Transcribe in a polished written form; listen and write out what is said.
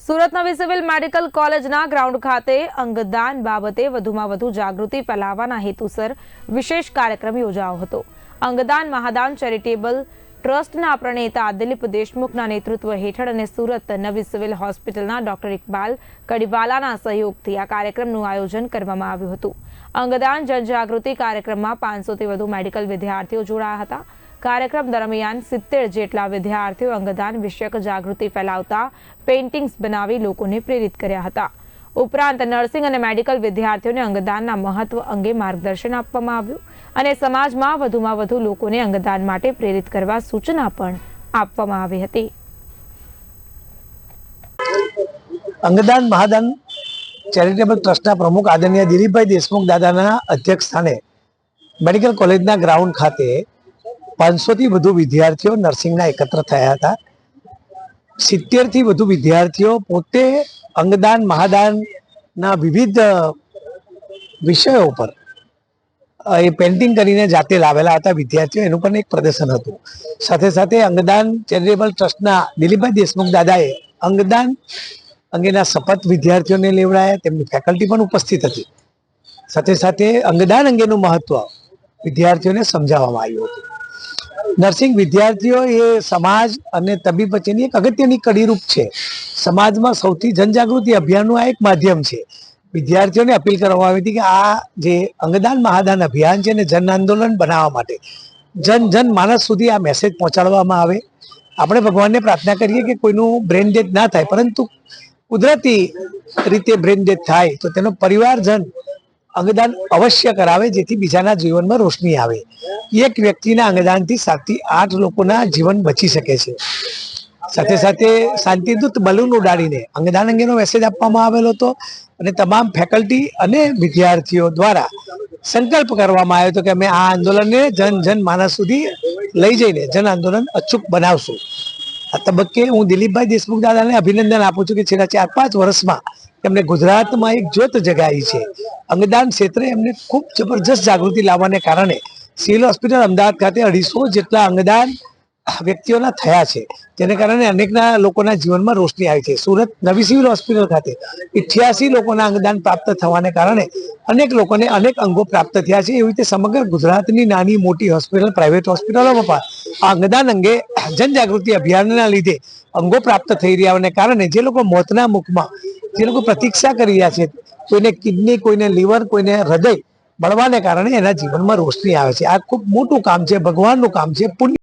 સુરત નવી civil medical કોલેજના ground ખાતે અંગદાન બાબતે વધુમાં વધુ જાગૃતિ ફેલાવવાના હેતુસર વિશેષ કાર્યક્રમ યોજાયો હતો। અંગદાન મહાદાન ચેરિટેબલ ટ્રસ્ટના પ્રણેતા દિલીપ દેશમુખના નેતૃત્વ હેઠળ અને સુરત નવી સિવિલ હોસ્પિટલના ડોક્ટર ઇકબાલ કડીવાલાના સહયોગથી આ કાર્યક્રમનું આયોજન કરવામાં આવ્યું હતું। અંગદાન જનજાગૃતિ કાર્યક્રમમાં 500થી વધુ મેડિકલ વિદ્યાર્થીઓ જોડાયા હતા। कार्यक्रम दरमियान 70 જેટલા વિદ્યાર્થીઓ અંગદાન વિષયક જાગૃતિ ફેલાવતા પેઇન્ટિંગ્સ બનાવી લોકોને પ્રેરિત કર્યા હતા। ઉપરાંત નર્સિંગ અને મેડિકલ વિદ્યાર્થીઓને અંગદાનના મહત્વ અંગે માર્ગદર્શન આપવામાં આવ્યું અને સમાજમાં વધુમાં વધુ લોકોને અંગદાન માટે પ્રેરિત કરવા સૂચના પણ આપવામાં આવી હતી। અંગદાન મહાદાન ચેરિટેબલ ટ્રસ્ટના પ્રમુખ આદરણીય દિલીપભાઈ દેશમુખ દાદાના અધ્યક્ષ સ્થાને મેડિકલ કોલેજના ગ્રાઉન્ડ ખાતે 500 થી વધુ વિદ્યાર્થીઓ નર્સિંગના એકત્ર થયા હતા। 70 થી વધુ વિદ્યાર્થીઓ પોતે અંગદાન મહાદાનના વિવિધ વિષયો પર એ પેઇન્ટિંગ કરીને જાતે લાવેલા હતા વિદ્યાર્થીઓ। એનું પણ એક પ્રદર્શન હતું। સાથે સાથે અંગદાન ચેરિટેબલ ટ્રસ્ટના દિલીપભાઈ દેશમુખ દાદાએ અંગદાન અંગેના શપથ વિદ્યાર્થીઓને લેવડાયા। તેમની ફેકલ્ટી પણ ઉપસ્થિત હતી। સાથે સાથે અંગદાન અંગેનું મહત્વ વિદ્યાર્થીઓને સમજાવવામાં આવ્યું હતું। નર્સિંગ વિદ્યાર્થીઓ એ સમાજ અને તબીબ વચ્ચેની એક અગત્યની કડીરૂપ છે। સમાજમાં સૌથી જનજાગૃતિ અભિયાનનું આ એક માધ્યમ છે। વિદ્યાર્થીઓને અપીલ કરવામાં આવી હતી કે આ જે અંગદાન મહાદાન અભિયાન છે એને જન આંદોલન બનાવવા માટે જન માનસ સુધી આ મેસેજ પહોંચાડવામાં આવે। આપણે ભગવાનને પ્રાર્થના કરીએ કે કોઈનું બ્રેન ડેથ ના થાય, પરંતુ કુદરતી રીતે બ્રેન ડેથ થાય તો તેનો પરિવારજન અંગદાન અવશ્ય કરાવે, જેથી બીજાના જીવનમાં રોશની આવે। એક વ્યક્તિના અંગદાનથી 7 થી 8 લોકોના જીવન બચી શકે છે। સાથે સાથે શાંતિદૂત બલૂન ઉડાડીને અંગદાન અંગેનો મેસેજ આપવામાં આવેલો હતો અને તમામ ફેકલ્ટી અને વિદ્યાર્થીઓ દ્વારા સંકલ્પ કરવામાં આવ્યો હતો કે અમે આ આંદોલનને જન માનસ સુધી લઈ જઈને જન આંદોલન અચૂક બનાવશું। આ તબક્કે હું દિલીપભાઈ દેશમુખ દાદાને અભિનંદન આપું છું કે છેલ્લા 4-5 વર્ષમાં એમને ગુજરાતમાં એક જ્યોત જગાવી છે। અંગદાન ક્ષેત્રે એમને ખૂબ જબરજસ્ત જાગૃતિ લાવવાને કારણે સિવિલ હોસ્પિટલ અમદાવાદ ખાતે 250 જેટલા અંગદાન વ્યક્તિઓના થયા છે, જેને કારણે અનેકના લોકોના જીવનમાં રોશની આવી છે। સુરત નવી સિવિલ હોસ્પિટલ ખાતે 88 લોકોના અંગદાન પ્રાપ્ત થવાને કારણે અનેક લોકોને અનેક અંગો પ્રાપ્ત થયા છે। એવી રીતે સમગ્ર ગુજરાતની નાની મોટી હોસ્પિટલ, પ્રાઇવેટ હોસ્પિટલોમાં પણ આ અંગદાન અંગે જનજાગૃતિ અભિયાનના લીધે અંગો પ્રાપ્ત થઈ રહ્યાને કારણે જે લોકો મોતના મુખમાં, જે લોકો પ્રતીક્ષા કરી રહ્યા છે, કોઈને કિડની, કોઈને લીવર, કોઈને હૃદય મળવાને કારણે એના જીવનમાં રોશની આવે છે। આ ખૂબ મોટું કામ છે, ભગવાનનું કામ છે, પુણ્ય